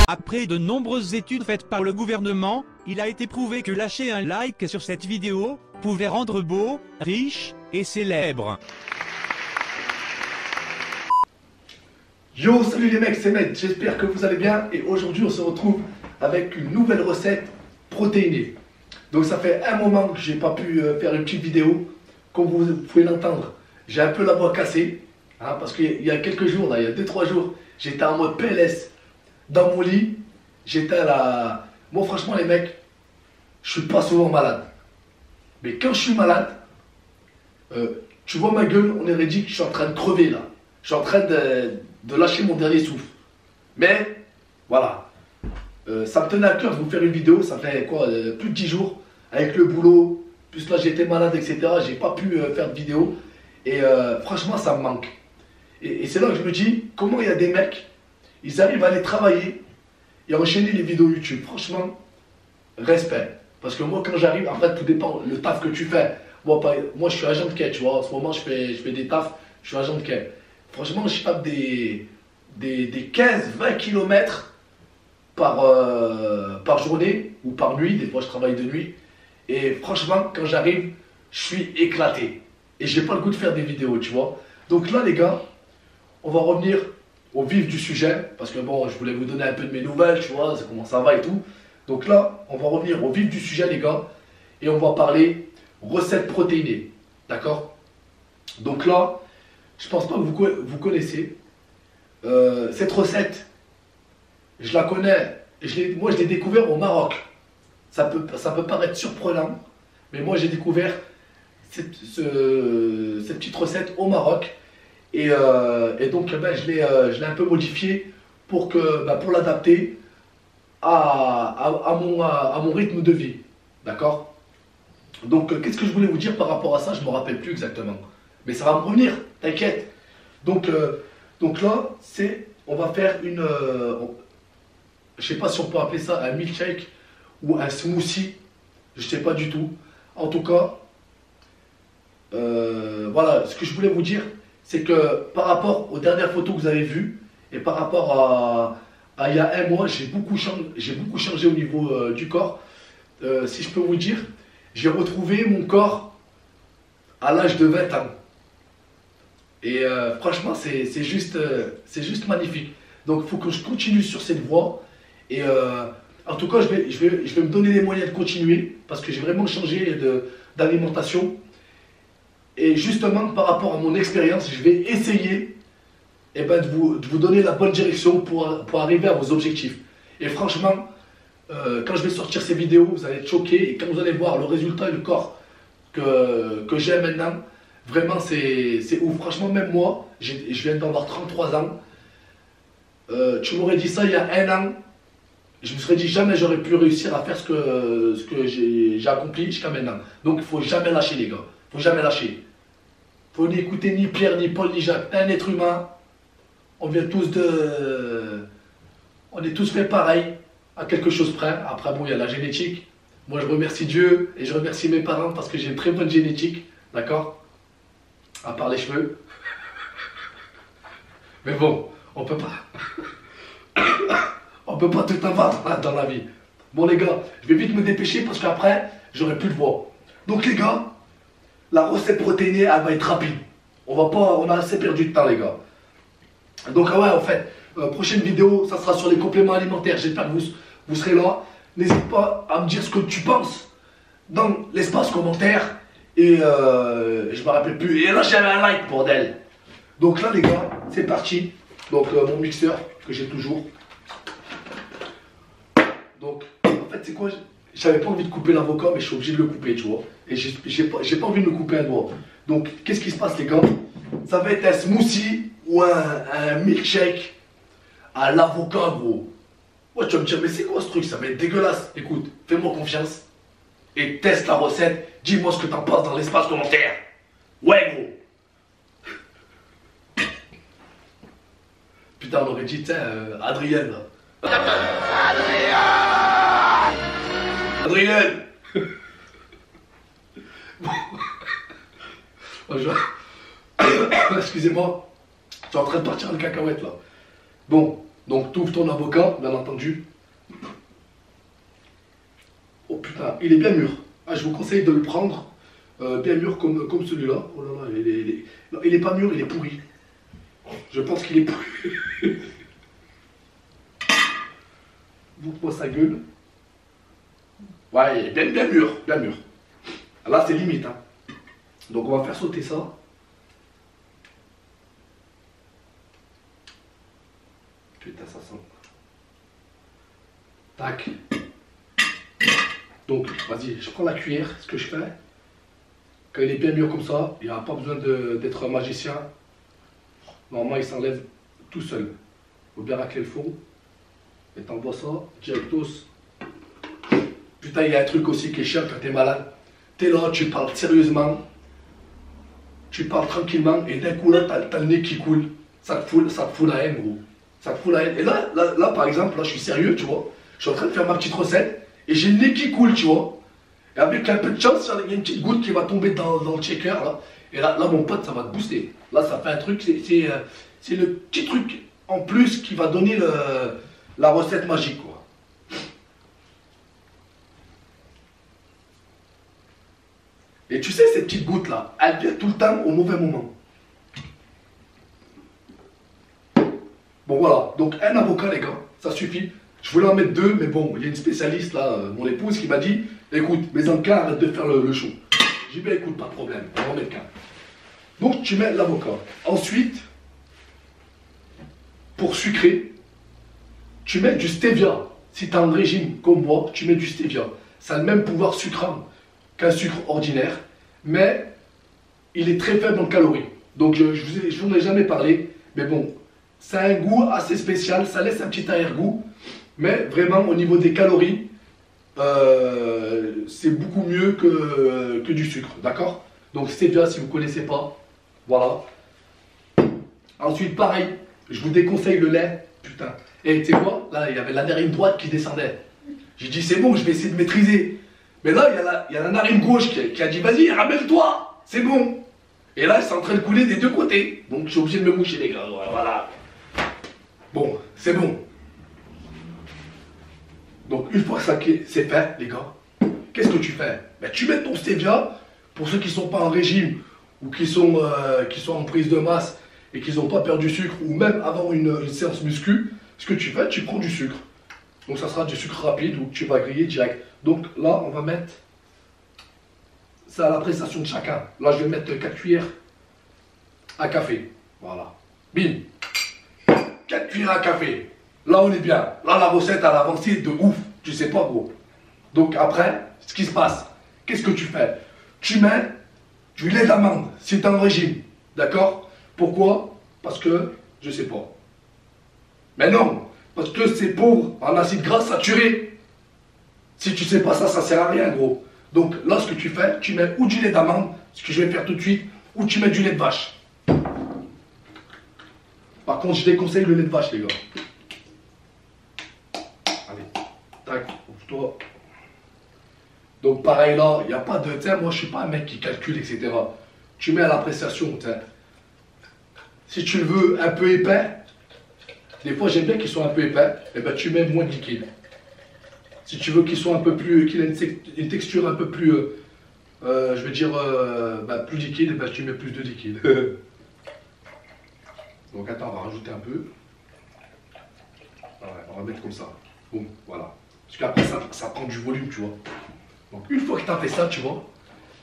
Après de nombreuses études faites par le gouvernement, il a été prouvé que lâcher un like sur cette vidéo pouvait rendre beau, riche et célèbre. Yo, salut les mecs, c'est Med, j'espère que vous allez bien et aujourd'hui on se retrouve avec une nouvelle recette protéinée. Donc ça fait un moment que j'ai pas pu faire une petite vidéo, comme vous pouvez l'entendre. J'ai un peu la voix cassée, hein, parce qu'il y a quelques jours, là, il y a 2-3 jours, j'étais en mode PLS dans mon lit, j'étais à la... Moi franchement les mecs, je suis pas souvent malade. Mais quand je suis malade, tu vois ma gueule, on aurait dit que je suis en train de crever là. Je suis en train de lâcher mon dernier souffle. Mais, voilà. Ça me tenait à cœur de vous faire une vidéo, ça fait quoi, plus de 10 jours, avec le boulot, plus là j'étais malade, etc. J'ai pas pu faire de vidéo. Et franchement, ça me manque. Et c'est là que je me dis, comment il y a des mecs, ils arrivent à aller travailler et à enchaîner les vidéos YouTube. Franchement, respect. Parce que moi, quand j'arrive, en fait, tout dépend le taf que tu fais. Moi, je suis agent de quai, tu vois. En ce moment, je fais des tafs, je suis agent de quai. Franchement, je tape des 15-20 km par journée ou par nuit. Des fois, je travaille de nuit. Et franchement, quand j'arrive, je suis éclaté. Et j'ai pas le goût de faire des vidéos, tu vois. Donc là, les gars, on va revenir au vif du sujet. Parce que bon, je voulais vous donner un peu de mes nouvelles, tu vois, comment ça va et tout. Donc là, on va revenir au vif du sujet, les gars. Et on va parler recettes protéinées. D'accord? Donc là, je pense pas que vous connaissez. Cette recette, je la connais. Moi, je l'ai découvert au Maroc. Ça peut paraître surprenant. Mais moi, j'ai découvert cette petite recette au Maroc. Et donc, ben, je l'ai un peu modifiée pour l'adapter à mon rythme de vie. D'accord? Donc, qu'est-ce que je voulais vous dire par rapport à ça? Je ne me rappelle plus exactement. Mais ça va me revenir, t'inquiète. Donc là, on va faire une... je sais pas si on peut appeler ça un milkshake ou un smoothie. Je sais pas du tout. En tout cas, voilà, ce que je voulais vous dire, c'est que par rapport aux dernières photos que vous avez vues, et par rapport à il y a un mois, j'ai beaucoup changé au niveau du corps. Si je peux vous dire, j'ai retrouvé mon corps à l'âge de 20 ans. Et franchement, c'est juste magnifique. Donc, il faut que je continue sur cette voie. Et en tout cas, je vais me donner les moyens de continuer parce que j'ai vraiment changé d'alimentation. Et justement, par rapport à mon expérience, je vais essayer de vous donner la bonne direction pour arriver à vos objectifs. Et franchement, quand je vais sortir ces vidéos, vous allez être choqués. Et quand vous allez voir le résultat du corps que j'ai maintenant, vraiment c'est ouf. Franchement, même moi, je viens d'avoir 33 ans. Tu m'aurais dit ça il y a un an, je me serais dit jamais j'aurais pu réussir à faire ce que j'ai accompli jusqu'à maintenant. Donc il faut jamais lâcher, les gars. Il faut jamais lâcher. Il faut n'écouter ni Pierre, ni Paul, ni Jacques. Un être humain, on vient tous on est tous fait pareil, à quelque chose près. Après bon, il y a la génétique. Moi je remercie Dieu et je remercie mes parents parce que j'ai une très bonne génétique. D'accord? À part les cheveux. Mais bon, on peut pas. On peut pas tout avoir dans la vie. Bon les gars, je vais vite me dépêcher parce qu'après, j'aurai plus de voix. Donc les gars, la recette protéinée, elle va être rapide. On a assez perdu de temps, les gars. Donc ouais, en fait, prochaine vidéo, ça sera sur les compléments alimentaires. J'espère que vous serez là. N'hésite pas à me dire ce que tu penses dans l'espace commentaire. Et je me rappelle plus. Et là, j'avais un like, bordel. Donc là, les gars, c'est parti. Donc mon mixeur que j'ai toujours. Donc, en fait, c'est quoi? J'avais pas envie de couper l'avocat, mais je suis obligé de le couper, tu vois. Et j'ai pas envie de me couper un doigt. Donc, qu'est-ce qui se passe, les gars? Ça va être un smoothie ou un milkshake à l'avocat, gros. Ouais, tu vas me dire, mais c'est quoi ce truc? Ça va être dégueulasse. Écoute, fais-moi confiance et teste la recette. Dis-moi ce que t'en penses dans l'espace commentaire. Ouais, gros. Putain, on aurait dit, tiens, Adrien, là. Adrien. Excusez-moi, je suis en train de partir en cacahuète là. Bon, donc tu ouvres ton avocat, bien entendu. Oh putain, il est bien mûr. Ah, je vous conseille de le prendre bien mûr comme celui-là. Oh là là, non, il est pas mûr, il est pourri. Je pense qu'il est pourri. Montre-moi sa gueule. Ouais, il est bien mûr, bien mûr. Là, c'est limite. Hein. Donc, on va faire sauter ça. Putain, ça sent. Tac. Donc, vas-y, je prends la cuillère, ce que je fais. Quand il est bien mûr comme ça, il n'y a pas besoin d'être un magicien. Normalement, il s'enlève tout seul. Il faut bien racler le fond. Et t'envoies ça, directos. Putain, il y a un truc aussi qui est chiant quand t'es malade. T'es là, tu parles sérieusement. Tu parles tranquillement. Et d'un coup, là, t'as le nez qui coule. Ça te fout la haine, gros. Ça te fout la haine. Et là, par exemple, là, je suis sérieux, tu vois. Je suis en train de faire ma petite recette. Et j'ai le nez qui coule, tu vois. Et avec un peu de chance, il y a une petite goutte qui va tomber dans le shaker, là. Et là, mon pote, ça va te booster. Là, ça fait un truc, c'est le petit truc en plus qui va donner la recette magique, quoi. Et tu sais, ces petites gouttes-là, elles viennent tout le temps au mauvais moment. Bon, voilà. Donc, un avocat, les gars, ça suffit. Je voulais en mettre deux, mais bon, il y a une spécialiste, là, mon épouse, qui m'a dit, écoute, mes encas, arrête de faire le show. J'ai dit, ben écoute, pas de problème, on va en mettre qu'un. Donc, tu mets l'avocat. Ensuite, pour sucrer, tu mets du stevia. Si tu as un régime comme moi, tu mets du stevia. Ça a le même pouvoir sucrant qu'un sucre ordinaire, mais il est très faible en calories. Donc, je vous en ai jamais parlé, mais bon, ça a un goût assez spécial, ça laisse un petit arrière-goût, mais vraiment, au niveau des calories, c'est beaucoup mieux que du sucre, d'accord? Donc, stevia, si vous ne connaissez pas, voilà. Ensuite, pareil, je vous déconseille le lait, putain. Et tu sais quoi? Là, il y avait la narine droite qui descendait. J'ai dit, c'est bon, je vais essayer de maîtriser. Mais là, il y a la narine gauche qui a dit, vas-y, ramène-toi, c'est bon. Et là, c'est en train de couler des deux côtés. Donc, je suis obligé de me moucher, les gars. Voilà. Bon, c'est bon. Donc, une fois que ça c'est fait, les gars, qu'est-ce que tu fais? Ben, tu mets ton stevia, pour ceux qui ne sont pas en régime, ou qui sont en prise de masse, et qui n'ont pas perdu du sucre, ou même avant une séance muscu, ce que tu fais, tu prends du sucre. Donc, ça sera du sucre rapide, ou tu vas griller direct. Donc, là, on va mettre, c'est à l'appréciation de chacun. Là, je vais mettre 4 cuillères à café. Voilà. Bim. 4 cuillères à café. Là, on est bien. Là, la recette, elle a avancé de ouf. Tu sais pas, gros. Donc, après, ce qui se passe, qu'est-ce que tu fais? Tu mets du lait d'amande, si tu es en régime. D'accord? Pourquoi? Parce que, je sais pas. Mais non, parce que c'est pauvre en acides gras saturés. Si tu sais pas ça, ça sert à rien, gros. Donc, là, ce que tu fais, tu mets ou du lait d'amande, ce que je vais faire tout de suite, ou tu mets du lait de vache. Par contre, je déconseille le lait de vache, les gars. Allez, tac, ouvre-toi. Donc, pareil là, il n'y a pas de... Tiens, moi, je ne suis pas un mec qui calcule, etc. Tu mets à l'appréciation, tiens. Si tu le veux un peu épais, des fois, j'aime bien qu'ils soient un peu épais, et ben tu mets moins de liquide. Si tu veux qu'ils soient un peu plus... qu'il ait une texture un peu plus... je vais dire... plus liquide, et ben tu mets plus de liquide. Donc attends, on va rajouter un peu. Ouais, on va mettre comme ça. Boum, voilà. Parce qu'après ça prend du volume, tu vois. Donc une fois que tu as fait ça, tu vois,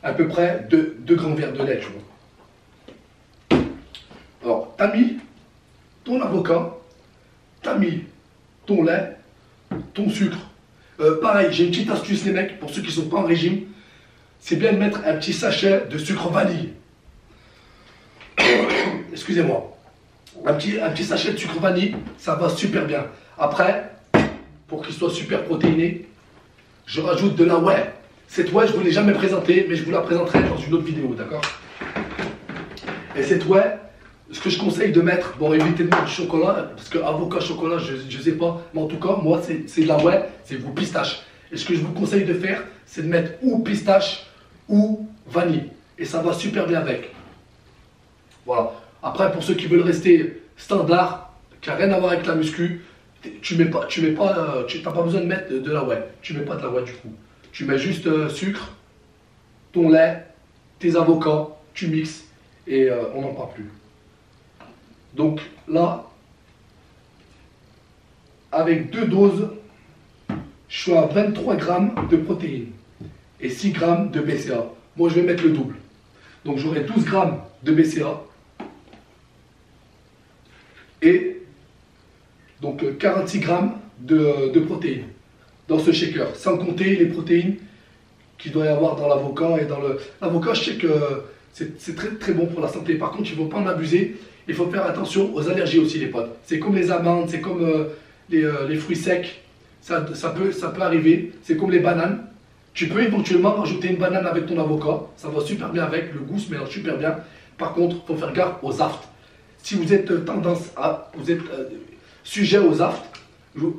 à peu près 2 grands verres de lait, tu vois. Alors, tu as mis ton avocat, tu as mis ton lait, ton sucre. Pareil, j'ai une petite astuce, les mecs, pour ceux qui ne sont pas en régime. C'est bien de mettre un petit sachet de sucre vanille. Excusez-moi. Un petit sachet de sucre vanille, ça va super bien. Après, pour qu'il soit super protéiné, je rajoute de la whey. Cette whey, je ne vous l'ai jamais présentée, mais je vous la présenterai dans une autre vidéo, d'accord? Et cette whey, ce que je conseille de mettre, bon, évitez de mettre du chocolat, parce que avocat, chocolat, je ne sais pas, mais en tout cas, moi, c'est de la whey, c'est goût pistache. Et ce que je vous conseille de faire, c'est de mettre ou pistache ou vanille. Et ça va super bien avec. Voilà. Après, pour ceux qui veulent rester standard, qui n'a rien à voir avec la muscu, tu n'as pas besoin de mettre de la whey. Tu mets pas de la whey du coup. Tu mets juste sucre, ton lait, tes avocats, tu mixes et on n'en parle plus. Donc là, avec 2 doses, je suis à 23 grammes de protéines et 6 grammes de BCA. Moi, je vais mettre le double. Donc j'aurai 12 grammes de BCA et donc 46 grammes de protéines dans ce shaker, sans compter les protéines qu'il doit y avoir dans l'avocat et dans le... L'avocat, je sais que c'est très très bon pour la santé. Par contre, il ne faut pas en abuser. Il faut faire attention aux allergies aussi, les potes. C'est comme les amandes, c'est comme les fruits secs. Ça peut arriver. C'est comme les bananes. Tu peux éventuellement rajouter une banane avec ton avocat. Ça va super bien avec. Le goût se mélange super bien. Par contre, il faut faire gaffe aux aftes. Si vous êtes sujet aux aftes,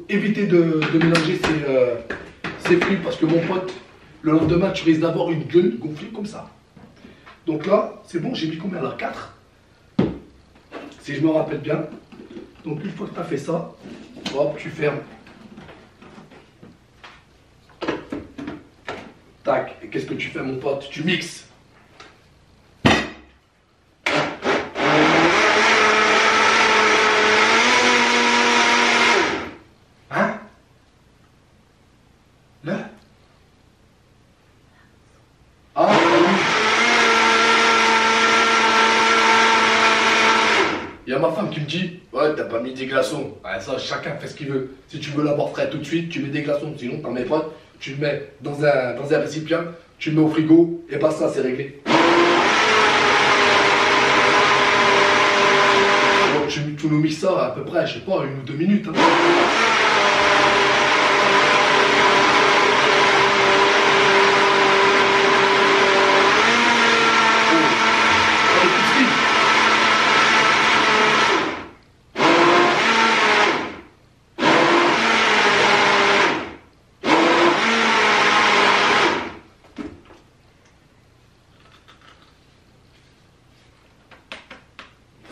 évitez de mélanger ces fruits parce que mon pote, le lendemain, tu risques d'avoir une gueule gonflée comme ça. Donc là, c'est bon, j'ai mis combien là? 4. Si je me rappelle bien. Donc une fois que tu as fait ça, hop, tu fermes. Tac, et qu'est-ce que tu fais mon pote? Tu mixes. Hein? Là? Ah oui. Il y a ma femme qui me dit, ouais, t'as pas mis des glaçons. Ouais, ça, chacun fait ce qu'il veut. Si tu veux l'avoir frais tout de suite, tu mets des glaçons. Sinon, t'en mets pas. Tu le mets dans un récipient, tu le mets au frigo, et basta, c'est réglé. Donc, tu nous mixes ça à peu près, je sais pas, 1 ou 2 minutes. Hein.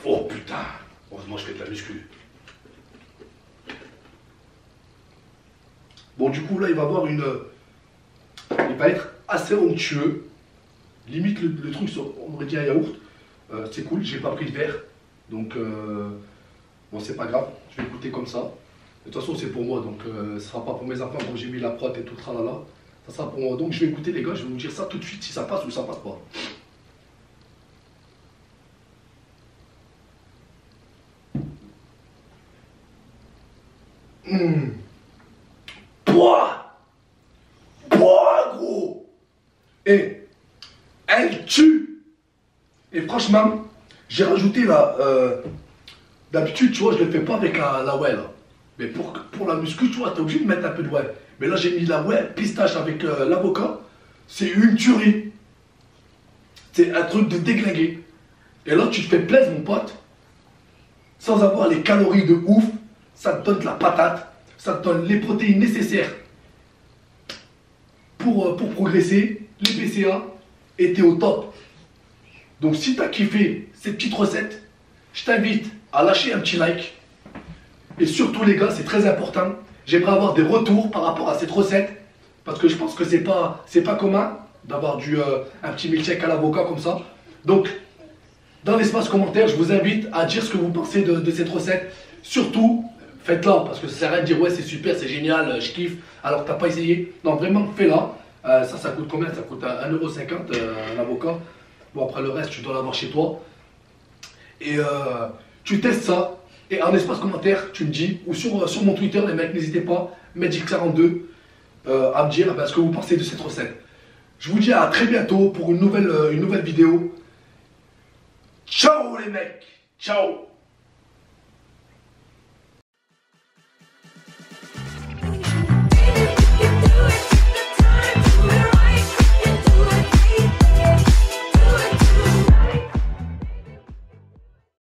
Oh putain, heureusement je fais de la muscu. Bon du coup là il va avoir il va être assez onctueux. Limite le truc on aurait dit un yaourt. C'est cool, j'ai pas pris de verre. Donc bon c'est pas grave, je vais goûter comme ça. De toute façon c'est pour moi donc ce sera pas pour mes enfants comme j'ai mis la prot et tout le tralala. Ça sera pour moi. Donc je vais goûter les gars, je vais vous dire ça tout de suite si ça passe ou ça passe pas. Pouah, gros. Et elle tue. Et franchement, j'ai rajouté là. D'habitude, tu vois, je le fais pas avec la whey là. Mais pour la muscu, tu vois, t'es obligé de mettre un peu de whey. Mais là, j'ai mis la whey pistache avec l'avocat. C'est une tuerie. C'est un truc de déglingué. Et là, tu te fais plaisir, mon pote. Sans avoir les calories de ouf. Ça te donne de la patate, ça te donne les protéines nécessaires pour progresser, les BCA, et t'es au top. Donc si tu as kiffé cette petite recette, je t'invite à lâcher un petit like. Et surtout les gars, c'est très important, j'aimerais avoir des retours par rapport à cette recette, parce que je pense que c'est pas commun d'avoir un petit milkshake à l'avocat comme ça. Donc, dans l'espace commentaire, je vous invite à dire ce que vous pensez de cette recette. Surtout, faites-la, parce que ça sert à rien de dire ouais c'est super, c'est génial, je kiffe, alors que t'as pas essayé. Non vraiment fais-la. Ça coûte combien? Ça coûte 1,50 € un avocat. Bon après le reste tu dois l'avoir chez toi. Et tu testes ça. Et en espace commentaire tu me dis, ou sur mon Twitter les mecs n'hésitez pas, Magic42 à me dire ce que vous pensez de cette recette. Je vous dis à très bientôt pour une nouvelle vidéo. Ciao les mecs. Ciao.